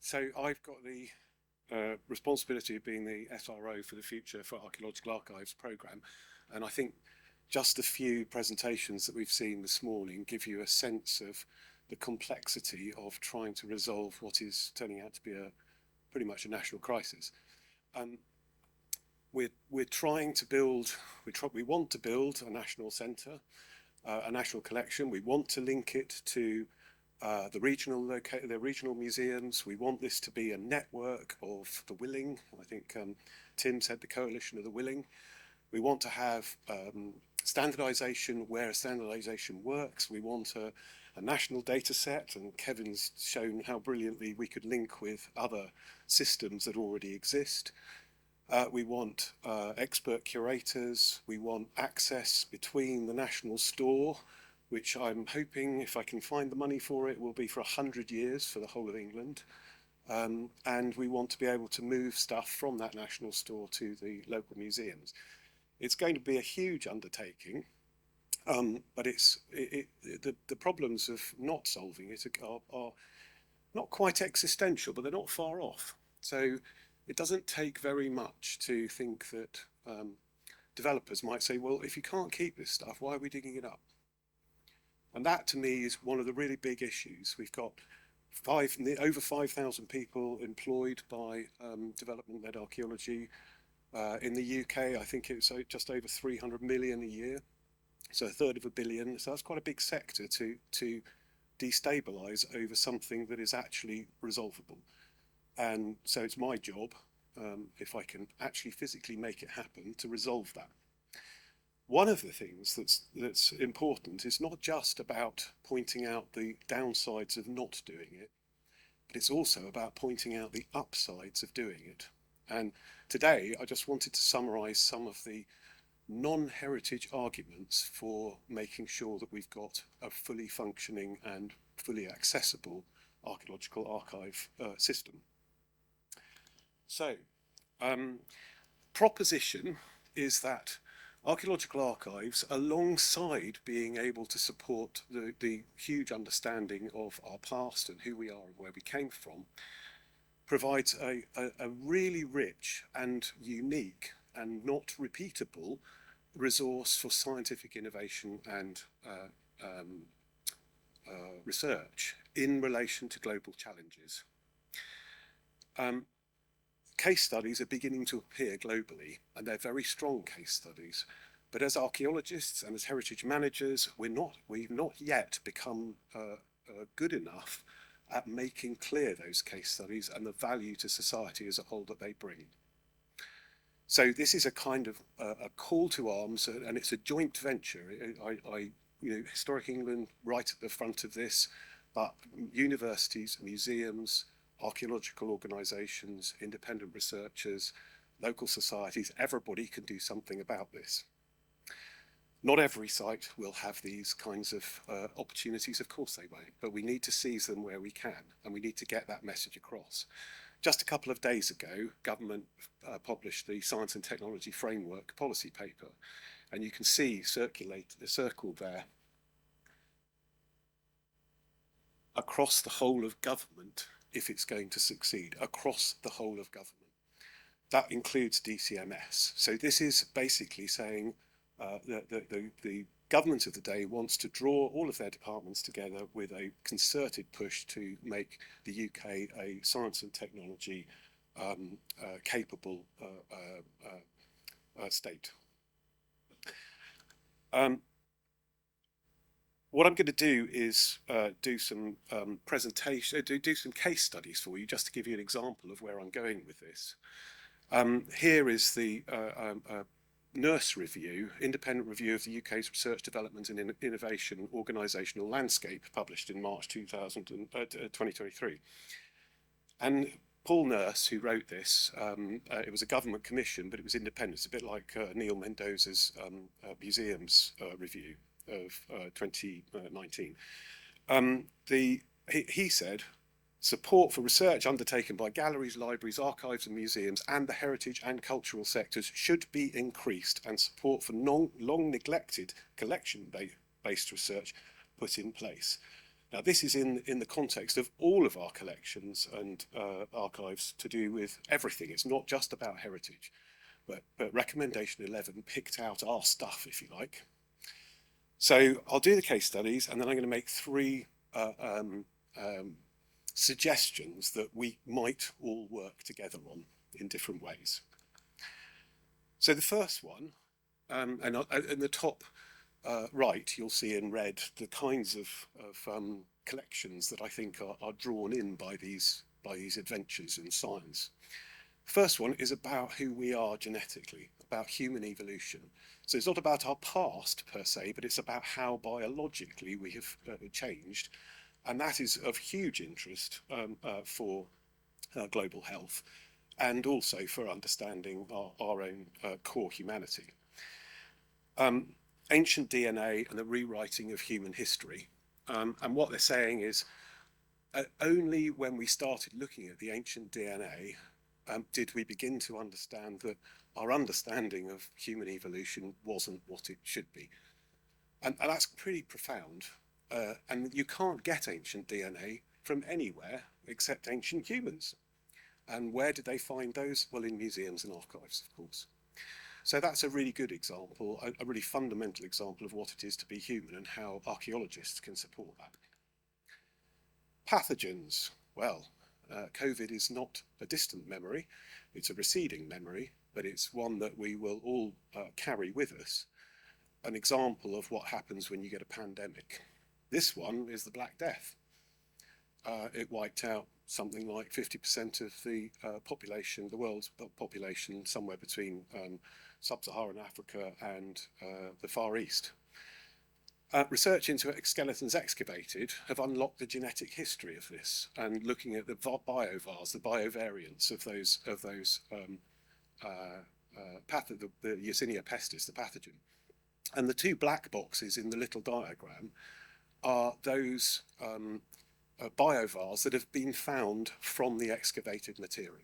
So I've got the responsibility of being the SRO for the Future for Archaeological Archives programme, and I think just a few presentations that we've seen this morning give you a sense of the complexity of trying to resolve what is turning out to be pretty much a national crisis. We're trying to build, we want to build a national centre, a national collection. We want to link it to the regional museums. We want this to be a network of the willing. I think Tim said the coalition of the willing. We want to have standardisation where standardisation works. We want a national data set, and Kevin's shown how brilliantly we could link with other systems that already exist. We want expert curators. We want access between the national store, which I'm hoping, if I can find the money for it, will be for 100 years for the whole of England. And we want to be able to move stuff from that national store to the local museums. It's going to be a huge undertaking, but the problems of not solving it are not quite existential, but they're not far off. So it doesn't take very much to think that developers might say, well, if you can't keep this stuff, why are we digging it up? And that, to me, is one of the really big issues. We've got over 5,000 people employed by development-led archaeology. In the UK, I think it's just over 300 million a year, so a third of a billion. So that's quite a big sector to destabilise over something that is actually resolvable. And so it's my job, if I can actually physically make it happen, to resolve that. One of the things that's important is not just about pointing out the downsides of not doing it, but it's also about pointing out the upsides of doing it. And today, I just wanted to summarise some of the non-heritage arguments for making sure that we've got a fully functioning and fully accessible archaeological archive system. So, proposition is that archaeological archives, alongside being able to support the huge understanding of our past and who we are and where we came from, provides a really rich and unique and not repeatable resource for scientific innovation and research in relation to global challenges. Case studies are beginning to appear globally, and they're very strong case studies. But as archaeologists and as heritage managers, we've not yet become good enough at making clear those case studies and the value to society as a whole that they bring. So this is a kind of a call to arms, and it's a joint venture. Historic England right at the front of this, but universities, museums, archaeological organisations, independent researchers, local societies, everybody can do something about this. Not every site will have these kinds of opportunities, of course they won't, but we need to seize them where we can, and we need to get that message across. Just a couple of days ago, government published the Science and Technology Framework policy paper, and you can see circled there across the whole of government, if it's going to succeed, across the whole of government. That includes DCMS. So this is basically saying the government of the day wants to draw all of their departments together with a concerted push to make the UK a science and technology capable state. What I'm going to do is do some do some case studies for you, just to give you an example of where I'm going with this. Here is the NERSE review, independent review of the UK's research, development and innovation organisational landscape, published in March 2023. And Paul Nurse, who wrote this, it was a government commission, but it was independent. It's a bit like Neil Mendoza's museums review of 2019. He said, support for research undertaken by galleries, libraries, archives and museums and the heritage and cultural sectors should be increased, and support for long neglected collection-based research put in place. Now, this is in the context of all of our collections and archives to do with everything. It's not just about heritage, but recommendation 11 picked out our stuff, if you like. So I'll do the case studies, and then I'm going to make three suggestions that we might all work together on in different ways. So the first one, and in the top right, you'll see in red the kinds of collections that I think are drawn in by these adventures in science. First one is about who we are genetically, about human evolution. So it's not about our past per se, but it's about how biologically we have changed. And that is of huge interest for global health and also for understanding our own core humanity. Ancient DNA and the rewriting of human history. And what they're saying is only when we started looking at the ancient DNA did we begin to understand that our understanding of human evolution wasn't what it should be. And that's pretty profound. And you can't get ancient DNA from anywhere except ancient humans. And where did they find those? Well, in museums and archives, of course. So that's a really good example, a really fundamental example of what it is to be human and how archaeologists can support that. Pathogens. Well, COVID is not a distant memory, it's a receding memory, but it's one that we will all carry with us. An example of what happens when you get a pandemic. This one is the Black Death. It wiped out something like 50% of the population, the world's population, somewhere between sub-Saharan Africa and the Far East. Research into skeletons excavated have unlocked the genetic history of this, and looking at the biovars, the biovariants of those the Yersinia pestis, the pathogen. And the two black boxes in the little diagram are those biovars that have been found from the excavated material.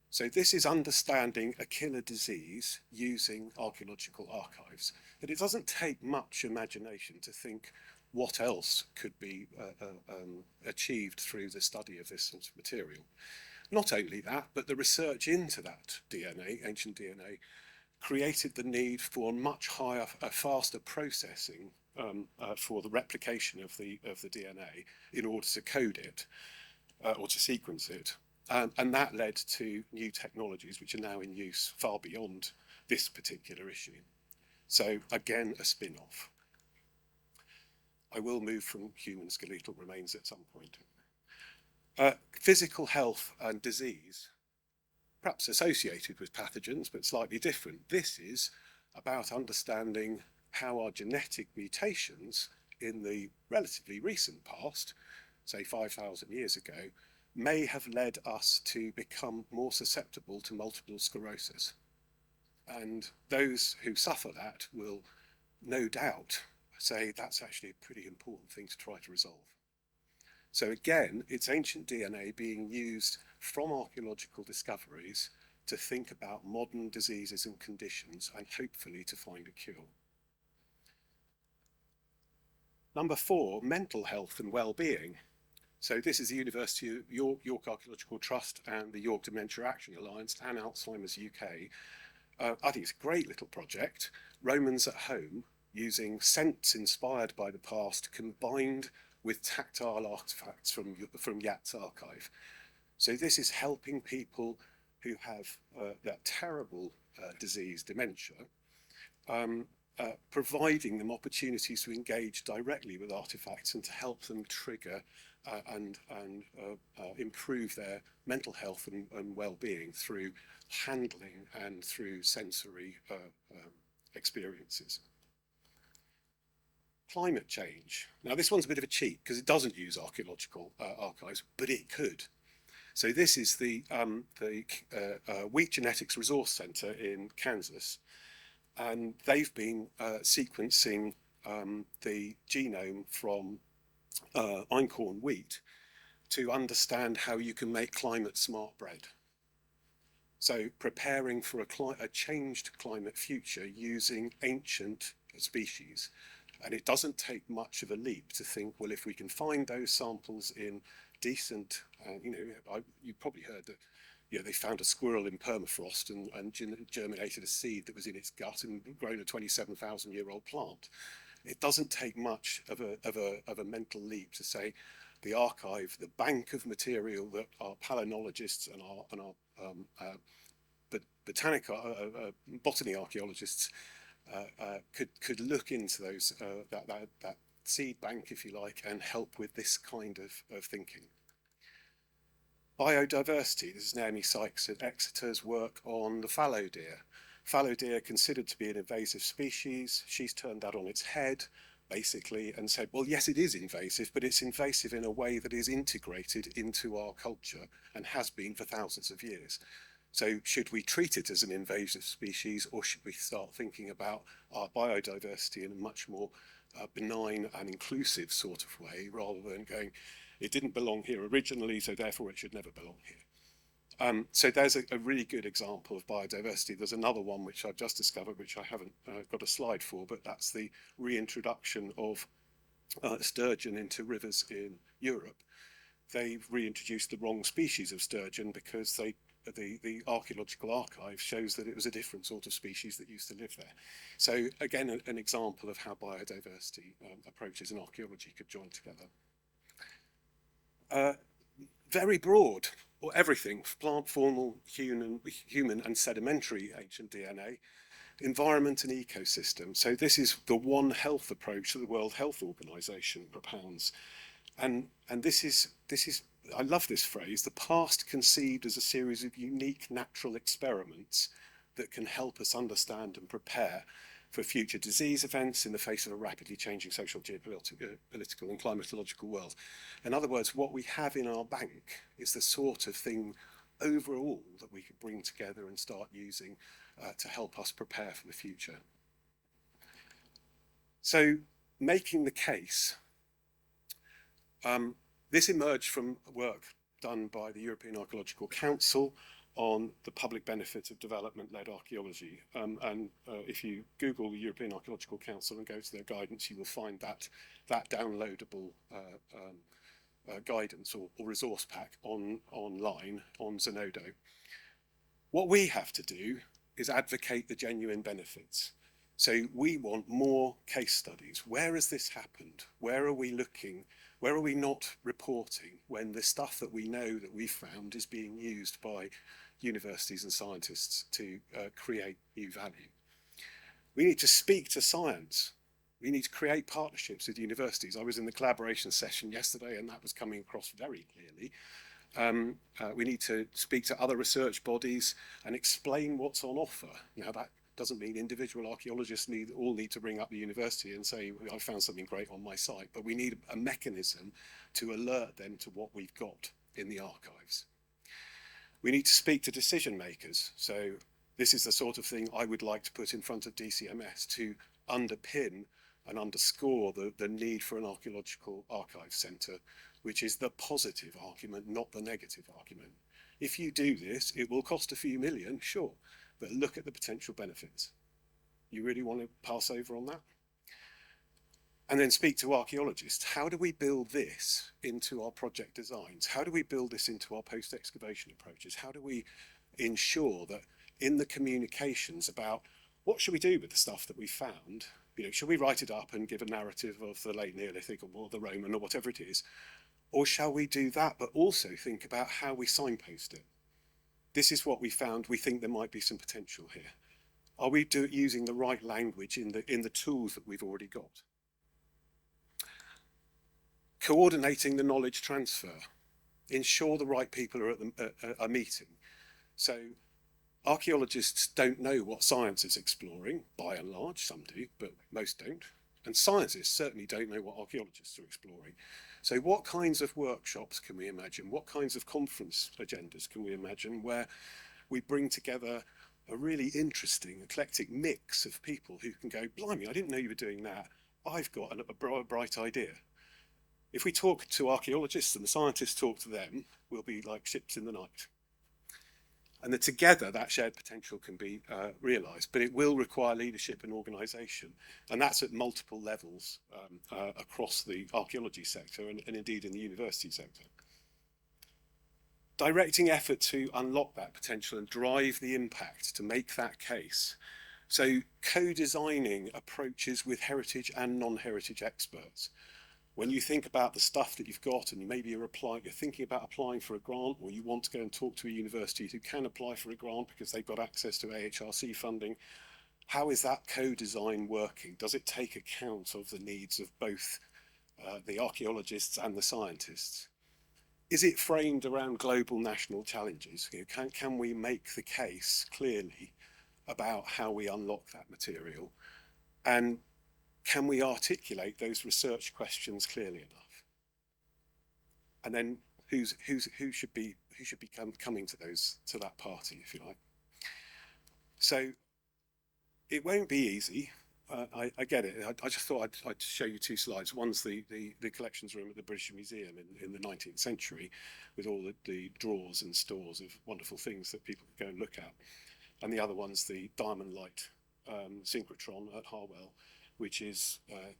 So this is understanding a killer disease using archaeological archives. And it doesn't take much imagination to think what else could be achieved through the study of this sort of material. Not only that, but the research into that DNA, ancient DNA, created the need for much higher, faster processing for the replication of the DNA in order to code it or to sequence it. And that led to new technologies which are now in use far beyond this particular issue. So again, a spin-off. I will move from human skeletal remains at some point. Physical health and disease, perhaps associated with pathogens, but slightly different. This is about understanding how our genetic mutations in the relatively recent past, say 5,000 years ago, may have led us to become more susceptible to multiple sclerosis. And those who suffer that will no doubt say that's actually a pretty important thing to try to resolve. So again, it's ancient DNA being used from archaeological discoveries to think about modern diseases and conditions and hopefully to find a cure. Number 4, mental health and well-being. So this is the University of York Archaeological Trust and the York Dementia Action Alliance and Alzheimer's UK. I think it's a great little project. Romans at home, using scents inspired by the past combined with tactile artefacts from Yatt's archive. So this is helping people who have that terrible disease, dementia, providing them opportunities to engage directly with artefacts and to help them trigger and improve their mental health and well-being through handling and through sensory experiences. Climate change. Now this one's a bit of a cheat because it doesn't use archaeological archives, but it could. So this is the Wheat Genetics Resource Center in Kansas, and they've been sequencing the genome from einkorn wheat to understand how you can make climate smart bread. So preparing for a changed climate future using ancient species And it doesn't take much of a leap to think, well, if we can find those samples in decent, you probably heard that, they found a squirrel in permafrost and germinated a seed that was in its gut and grown a 27,000-year-old plant. It doesn't take much of a mental leap to say the archive, the bank of material that our palynologists and our botany archaeologists could look into those that seed bank, if you like, and help with this kind of thinking. Biodiversity. This is Naomi Sykes at Exeter's work on the fallow deer. Fallow deer considered to be an invasive species. She's turned that on its head, basically, and said, well, yes, it is invasive, but it's invasive in a way that is integrated into our culture and has been for thousands of years. So should we treat it as an invasive species, or should we start thinking about our biodiversity in a much more benign and inclusive sort of way, rather than going, it didn't belong here originally, so therefore it should never belong here. So there's a really good example of biodiversity. There's another one which I've just discovered, which I haven't got a slide for, but that's the reintroduction of sturgeon into rivers in Europe. They've reintroduced the wrong species of sturgeon because the archaeological archive shows that it was a different sort of species that used to live there. So again, an example of how biodiversity approaches in archaeology could join together. Very broad, or everything, plant, faunal, human and sedimentary ancient DNA, environment and ecosystem. So this is the One Health approach that the World Health Organization propounds. And this is, I love this phrase, the past conceived as a series of unique natural experiments that can help us understand and prepare for future disease events in the face of a rapidly changing social, geopolitical and climatological world. In other words, what we have in our bank is the sort of thing overall that we could bring together and start using to help us prepare for the future. So making the case, this emerged from work done by the European Archaeological Council on the public benefit of development-led archaeology. If you Google the European Archaeological Council and go to their guidance, you will find that downloadable guidance or resource pack online on Zenodo. What we have to do is advocate the genuine benefits. So we want more case studies. Where has this happened? Where are we looking? Where are we not reporting when the stuff that we know that we've found is being used by universities and scientists to create new value? We need to speak to science. We need to create partnerships with universities. I was in the collaboration session yesterday and that was coming across very clearly. We need to speak to other research bodies and explain what's on offer. Now that doesn't mean individual archaeologists all need to ring up the university and say, I found something great on my site, but we need a mechanism to alert them to what we've got in the archives. We need to speak to decision makers. So this is the sort of thing I would like to put in front of DCMS to underpin and underscore the need for an archaeological archive centre, which is the positive argument, not the negative argument. If you do this, it will cost a few million, sure, but look at the potential benefits. You really want to pass over on that? And then speak to archaeologists. How do we build this into our project designs? How do we build this into our post-excavation approaches? How do we ensure that in the communications about what should we do with the stuff that we found, should we write it up and give a narrative of the late Neolithic or the Roman or whatever it is? Or shall we do that, but also think about how we signpost it? This is what we found. We think there might be some potential here. Are we using the right language in the tools that we've already got? Coordinating the knowledge transfer. Ensure the right people are at a meeting. So archaeologists don't know what science is exploring, by and large. Some do, but most don't. And scientists certainly don't know what archaeologists are exploring. So what kinds of workshops can we imagine? What kinds of conference agendas can we imagine where we bring together a really interesting, eclectic mix of people who can go, blimey, I didn't know you were doing that. I've got a bright idea. If we talk to archaeologists and the scientists talk to them, we'll be like ships in the night. And that together that shared potential can be realised, but it will require leadership and organisation, and that's at multiple levels across the archaeology sector and indeed in the university sector. Directing effort to unlock that potential and drive the impact to make that case. So co-designing approaches with heritage and non-heritage experts. When you think about the stuff that you've got and maybe you're thinking about applying for a grant, or you want to go and talk to a university who can apply for a grant because they've got access to AHRC funding, how is that co-design working? Does it take account of the needs of both the archaeologists and the scientists? Is it framed around global national challenges? Can we make the case clearly about how we unlock that material? And can we articulate those research questions clearly enough? And then who should be coming to that party, if you like? So it won't be easy. I get it. I just thought I'd show you two slides. One's the collections room at the British Museum in the 19th century, with all the drawers and stores of wonderful things that people could go and look at. And the other one's the Diamond Light synchrotron at Harwell, which is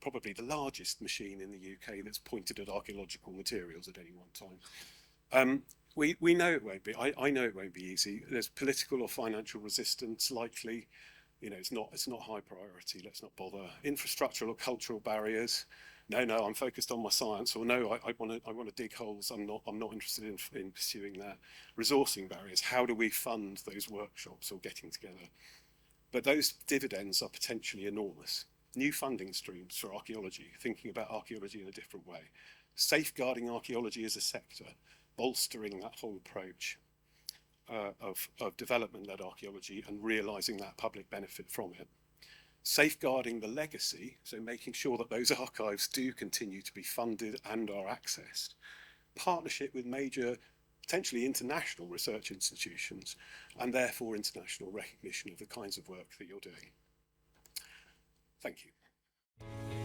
probably the largest machine in the UK that's pointed at archaeological materials at any one time. We know it won't be. I know it won't be easy. There's political or financial resistance likely. You know, it's not high priority. Let's not bother. Infrastructural or cultural barriers. No, I'm focused on my science. Or no, I want to dig holes. I'm not interested in pursuing that. Resourcing barriers. How do we fund those workshops or getting together? But those dividends are potentially enormous. New funding streams for archaeology, thinking about archaeology in a different way. Safeguarding archaeology as a sector, bolstering that whole approach of development-led archaeology and realising that public benefit from it. Safeguarding the legacy, so making sure that those archives do continue to be funded and are accessed. Partnership with major, potentially international research institutions, and therefore international recognition of the kinds of work that you're doing. Thank you.